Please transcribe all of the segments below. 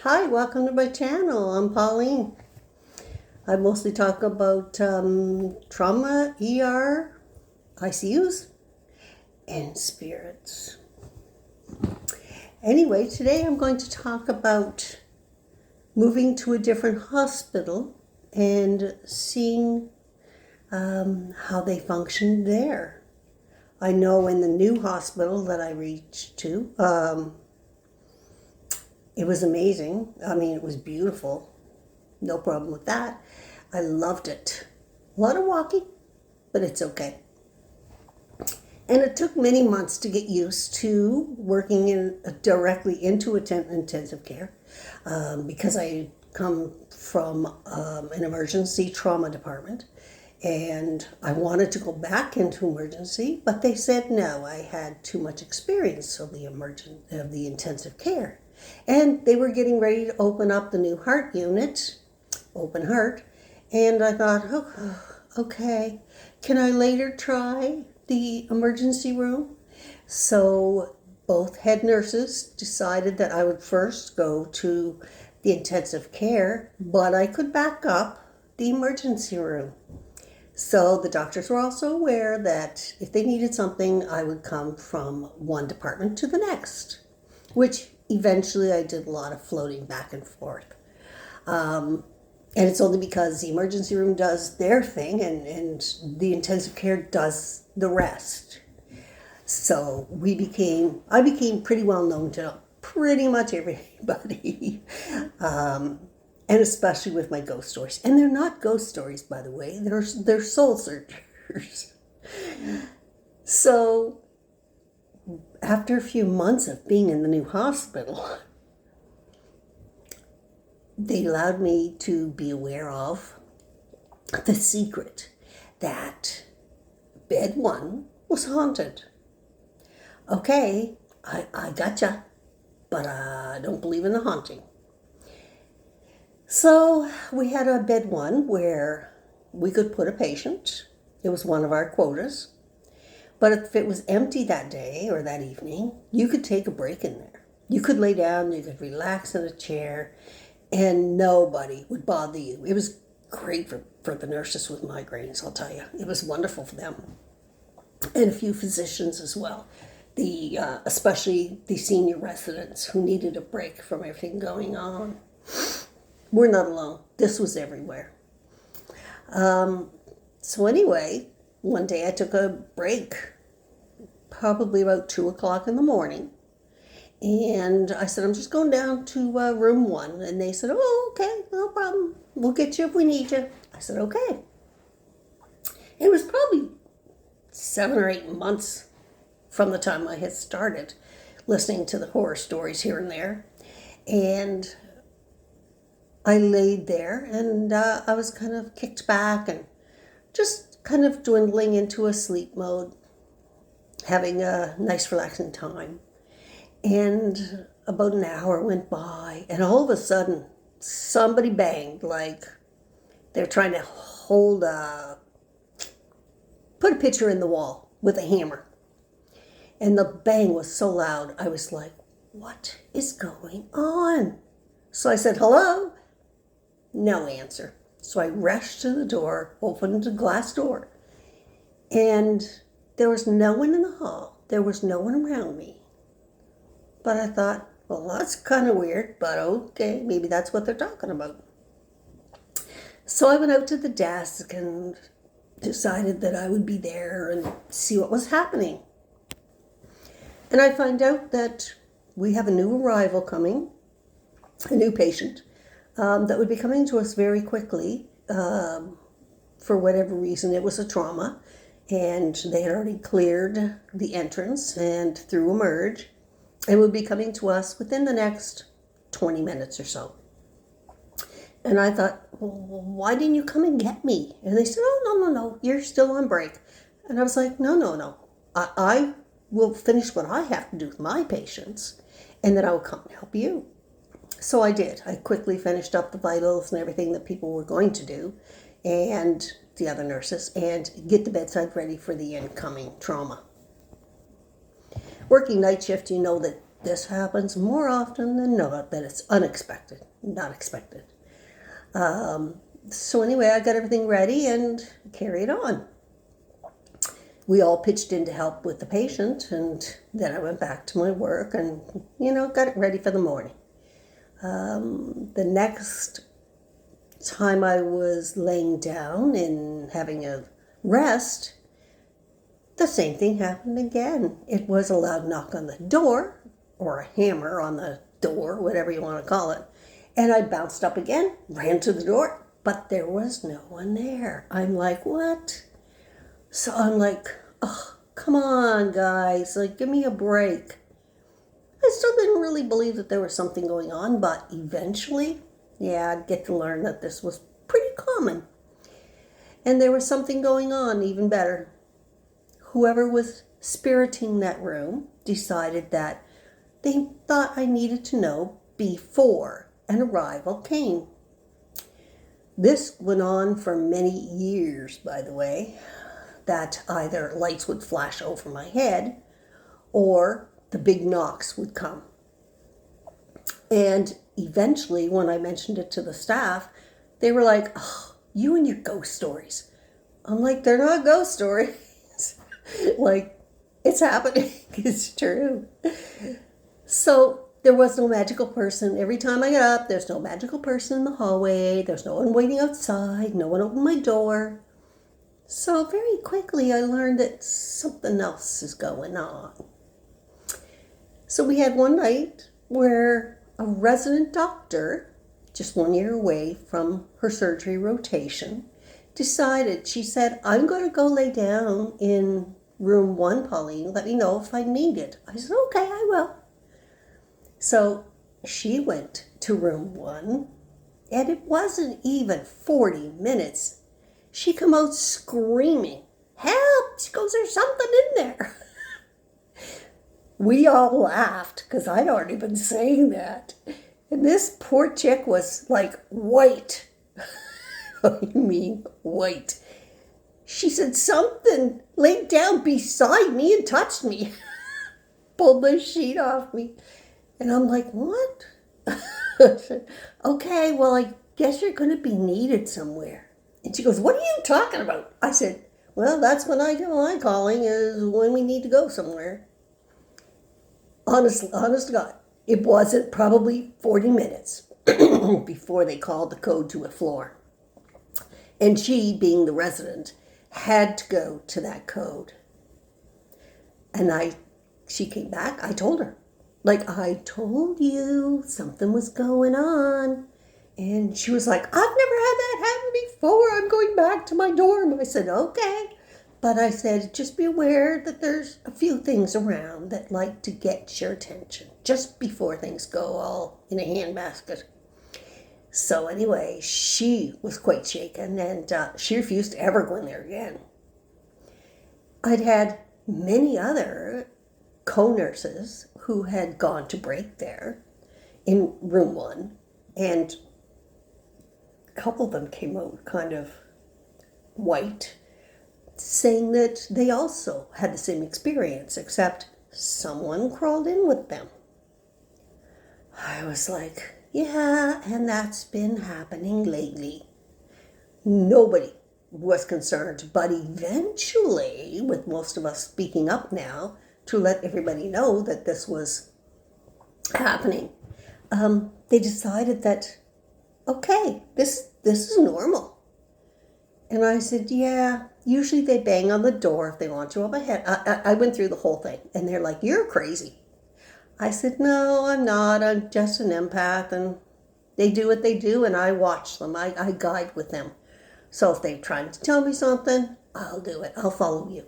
Hi, welcome to my channel. I'm Pauline. I mostly talk about trauma, ER, ICUs, and spirits. Anyway, today I'm going to talk about moving to a different hospital and seeing how they function there. I know in the new hospital that I reached to, it was amazing. I mean, it was beautiful. No problem with that. I loved it. A lot of walking, but it's okay. And it took many months to get used to working directly into intensive care because I come from an emergency trauma department. And I wanted to go back into emergency, but they said no. I had too much experience of the intensive care, and they were getting ready to open up the new heart unit, open heart, and I thought, oh, okay, can I later try the emergency room? So both head nurses decided that I would first go to the intensive care, but I could back up the emergency room. So the doctors were also aware that if they needed something, I would come from one department to the next, which eventually I did a lot of floating back and forth. And it's only because the emergency room does their thing and the intensive care does the rest. So I became pretty well known to pretty much everybody. And especially with my ghost stories. And they're not ghost stories, by the way. They're soul searchers. So after a few months of being in the new hospital, they allowed me to be aware of the secret that bed 1 was haunted. Okay, I gotcha, but I don't believe in the haunting. So we had a bed 1 where we could put a patient. It was one of our quotas. But if it was empty that day or that evening, you could take a break in there. You could lay down, you could relax in a chair, and nobody would bother you. It was great for the nurses with migraines, I'll tell you. It was wonderful for them. And a few physicians as well. Especially the senior residents who needed a break from everything going on. We're not alone. This was everywhere. So anyway, one day I took a break, probably about 2 o'clock in the morning. And I said, I'm just going down to room 1. And they said, oh, okay, no problem. We'll get you if we need you. I said, okay. It was probably 7 or 8 months from the time I had started listening to the horror stories here and there. And I laid there and I was kind of kicked back and just kind of dwindling into a sleep mode, having a nice relaxing time. And about an hour went by and all of a sudden somebody banged like they're trying to put a picture in the wall with a hammer. And the bang was so loud, I was like, what is going on? So I said, hello? No answer. So I rushed to the door, opened the glass door, and there was no one in the hall. There was no one around me. But I thought, well, that's kind of weird, but okay, maybe that's what they're talking about. So I went out to the desk and decided that I would be there and see what was happening. And I find out that we have a new arrival coming, a new patient, that would be coming to us very quickly. For whatever reason, it was a trauma, and they had already cleared the entrance and through emerge, and would be coming to us within the next 20 minutes or so. And I thought, well, why didn't you come and get me? And they said, oh, no, you're still on break. And I was like, no. I will finish what I have to do with my patients, and then I will come and help you. So I did. I quickly finished up the vitals and everything that people were going to do, and the other nurses, and get the bedside ready for the incoming trauma. Working night shift, you know that This happens more often than not, that it's unexpected, not expected. So anyway, I got everything ready and carried on. We all pitched in to help with the patient, and then I went back to my work and, got it ready for the morning. The next time I was laying down and having a rest, the same thing happened again. It was a loud knock on the door, or a hammer on the door, whatever you want to call it. And I bounced up again, ran to the door, but there was no one there. I'm like, what? So I'm like, oh, come on, guys, like, give me a break. I still didn't really believe that there was something going on, but eventually, I'd get to learn that this was pretty common. And there was something going on, even better. Whoever was spiriting that room decided that they thought I needed to know before an arrival came. This went on for many years, by the way, that either lights would flash over my head or the big knocks would come. And eventually, when I mentioned it to the staff, they were like, oh, you and your ghost stories. I'm like, they're not ghost stories. Like, it's happening. It's true. So there was no magical person. Every time I got up, there's no magical person in the hallway. There's no one waiting outside. No one opened my door. So very quickly, I learned that something else is going on. So we had one night where a resident doctor, just 1 year away from her surgery rotation, decided, she said, I'm going to go lay down in room 1, Pauline. Let me know if I need it. I said, okay, I will. So she went to room 1, and it wasn't even 40 minutes. She come out screaming, help! She goes, there's something in there. We all laughed because I'd already been saying that. And this poor chick was like white. I mean, white. She said, something laid down beside me and touched me. Pulled the sheet off me. And I'm like, what? I said, okay, well, I guess you're going to be needed somewhere. And she goes, what are you talking about? I said, well, that's when I do my calling, is when we need to go somewhere. Honest to God, it wasn't probably 40 minutes before they called the code to a floor. And she, being the resident, had to go to that code. And she came back, I told her, like, I told you something was going on. And she was like, I've never had that happen before. I'm going back to my dorm. I said, okay. But I said, just be aware that there's a few things around that like to get your attention just before things go all in a handbasket. So anyway, she was quite shaken, and she refused to ever go in there again. I'd had many other co-nurses who had gone to break there in room 1, and a couple of them came out kind of white, saying that they also had the same experience, except someone crawled in with them. I was like, yeah, and that's been happening lately. Nobody was concerned, but eventually, with most of us speaking up now to let everybody know that this was happening, they decided that, okay, this is normal. And I said, yeah, usually they bang on the door if they want you up ahead. I went through the whole thing, and they're like, you're crazy. I said, no, I'm not. I'm just an empath, and they do what they do, and I watch them. I guide with them. So if they're trying to tell me something, I'll do it. I'll follow you.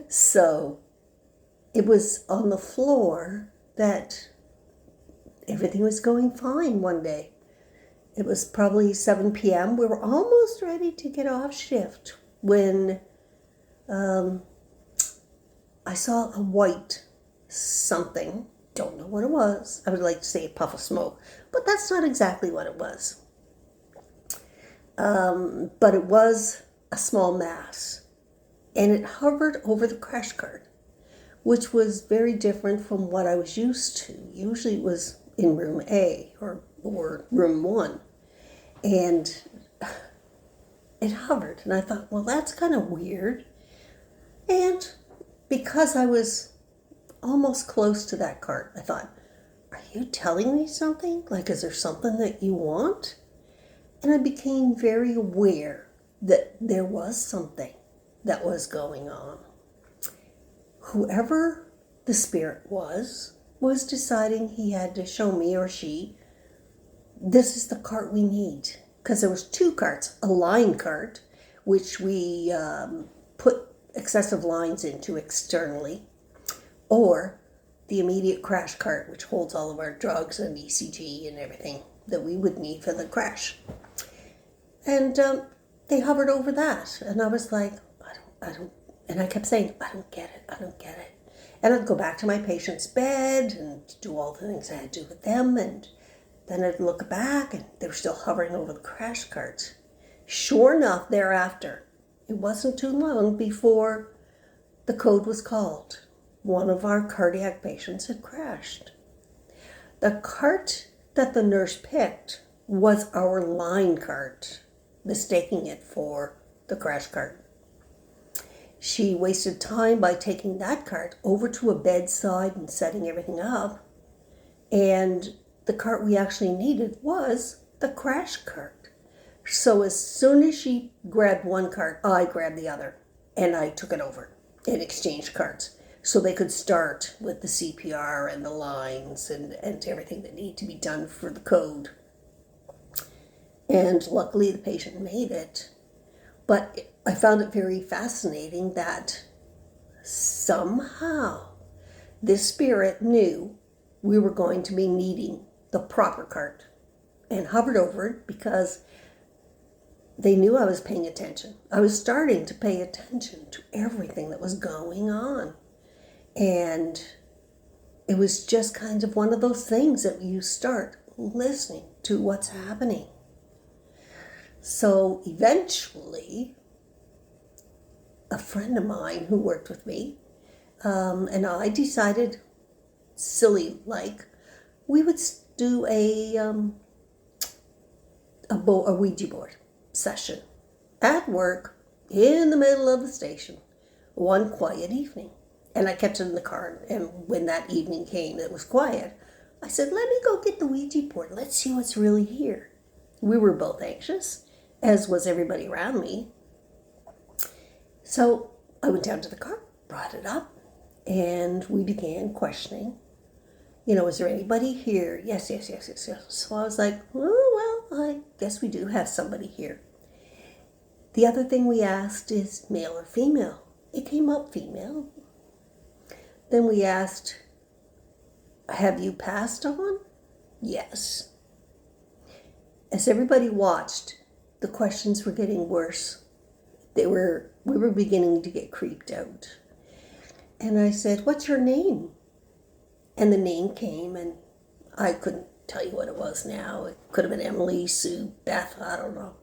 So it was on the floor that everything was going fine one day. It was probably 7 p.m. We were almost ready to get off shift when I saw a white something. Don't know what it was. I would like to say a puff of smoke, but that's not exactly what it was. But it was a small mass, and it hovered over the crash cart. which was very different from what I was used to. Usually it was in room A or room 1. And it hovered. And I thought, well, that's kind of weird. And because I was almost close to that cart, I thought, are you telling me something? Like, is there something that you want? And I became very aware that there was something that was going on. Whoever the spirit was deciding he had to show me, or she, this is the cart we need. Because there was 2 carts, a line cart, which we put excessive lines into externally, or the immediate crash cart, which holds all of our drugs and ECG and everything that we would need for the crash. And they hovered over that. And I was like, I don't, and I kept saying, I don't get it. And I'd go back to my patient's bed and do all the things I had to do with them. And then I'd look back and they were still hovering over the crash carts. Sure enough, thereafter, it wasn't too long before the code was called. One of our cardiac patients had crashed. The cart that the nurse picked was our line cart, mistaking it for the crash cart. She wasted time by taking that cart over to a bedside and setting everything up. And the cart we actually needed was the crash cart. So as soon as she grabbed one cart, I grabbed the other. And I took it over and exchanged carts. So they could start with the CPR and the lines and everything that needed to be done for the code. And luckily the patient made it. But I found it very fascinating that somehow this spirit knew we were going to be needing the proper cart and hovered over it because they knew I was paying attention. I was starting to pay attention to everything that was going on. And it was just kind of one of those things that you start listening to what's happening. So eventually, a friend of mine who worked with me and I decided, silly like, we would do a Ouija board session at work in the middle of the station one quiet evening. And I kept it in the car, and when that evening came, it was quiet. I said, let me go get the Ouija board. Let's see what's really here. We were both anxious, as was everybody around me. So I went down to the car, brought it up, and we began questioning. Is there anybody here? Yes. So I was like, oh, well, I guess we do have somebody here. The other thing we asked is male or female. It came up female. Then we asked, have you passed on? Yes. As everybody watched, the questions were getting worse. We were beginning to get creeped out. And I said, what's your name? And the name came, and I couldn't tell you what it was now. It could have been Emily, Sue, Beth, I don't know.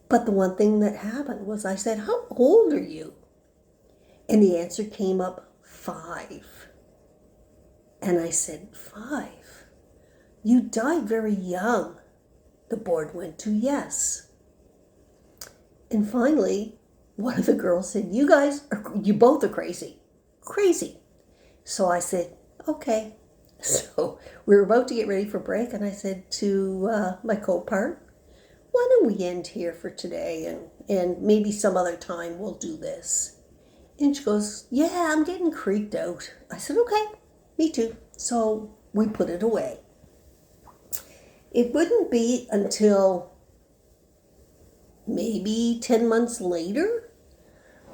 But the one thing that happened was I said, how old are you? And the answer came up, 5. And I said, 5? You died very young. The board went to yes. And finally, one of the girls said, you both are crazy. Crazy. So I said, okay. So we were about to get ready for break, and I said to my co-part, why don't we end here for today, and maybe some other time we'll do this. And she goes, yeah, I'm getting creeped out. I said, okay, me too. So we put it away. It wouldn't be until maybe 10 months later,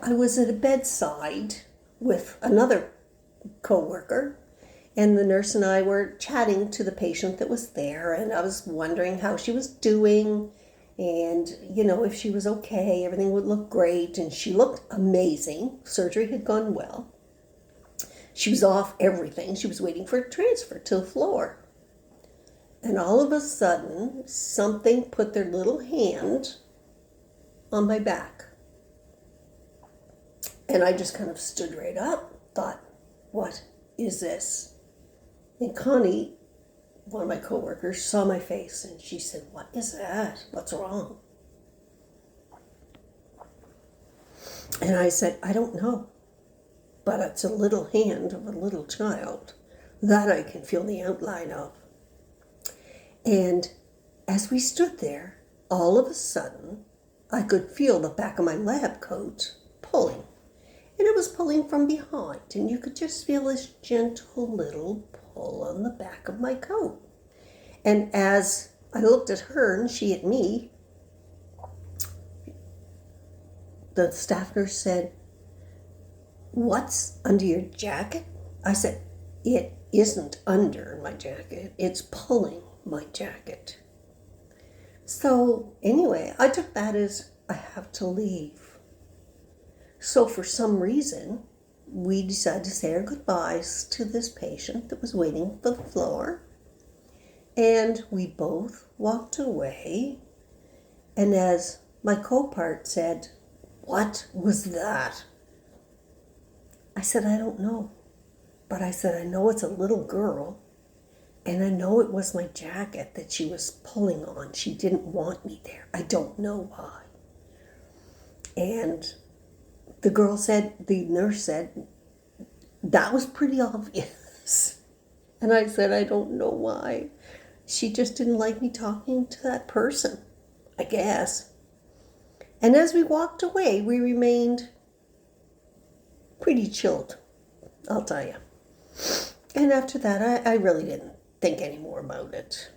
I was at a bedside with another co-worker, and the nurse and I were chatting to the patient that was there, and I was wondering how she was doing, and, if she was okay, everything would look great, and she looked amazing. Surgery had gone well. She was off everything. She was waiting for a transfer to the floor. And all of a sudden, something put their little hand on my back. And I just kind of stood right up. thought, what is this? And Connie, one of my coworkers, saw my face and she said, what is that? What's wrong? And I said, I don't know, but it's a little hand of a little child that I can feel the outline of. And as we stood there, all of a sudden, I could feel the back of my lab coat pulling. And it was pulling from behind, and you could just feel this gentle little pull on the back of my coat. And as I looked at her and she at me, the staff nurse said, what's under your jacket? I said, it isn't under my jacket, it's pulling my jacket. So anyway, I took that as I have to leave. So for some reason, we decided to say our goodbyes to this patient that was waiting for the floor. And we both walked away. And as my co-part said, what was that? I said, I don't know. But I said, I know it's a little girl. And I know it was my jacket that she was pulling on. She didn't want me there. I don't know why. And the nurse said, that was pretty obvious. And I said, I don't know why. She just didn't like me talking to that person, I guess. And as we walked away, we remained pretty chilled, I'll tell you. And after that, I really didn't think any more about it.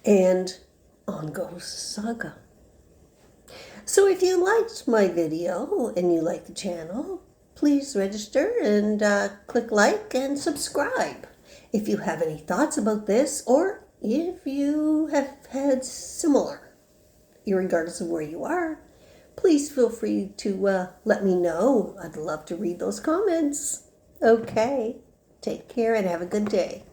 And on goes Saga. So if you liked my video and you like the channel, please register and click like and subscribe. If you have any thoughts about this, or if you have had similar, regardless of where you are, please feel free to let me know. I'd love to read those comments. Okay, take care and have a good day.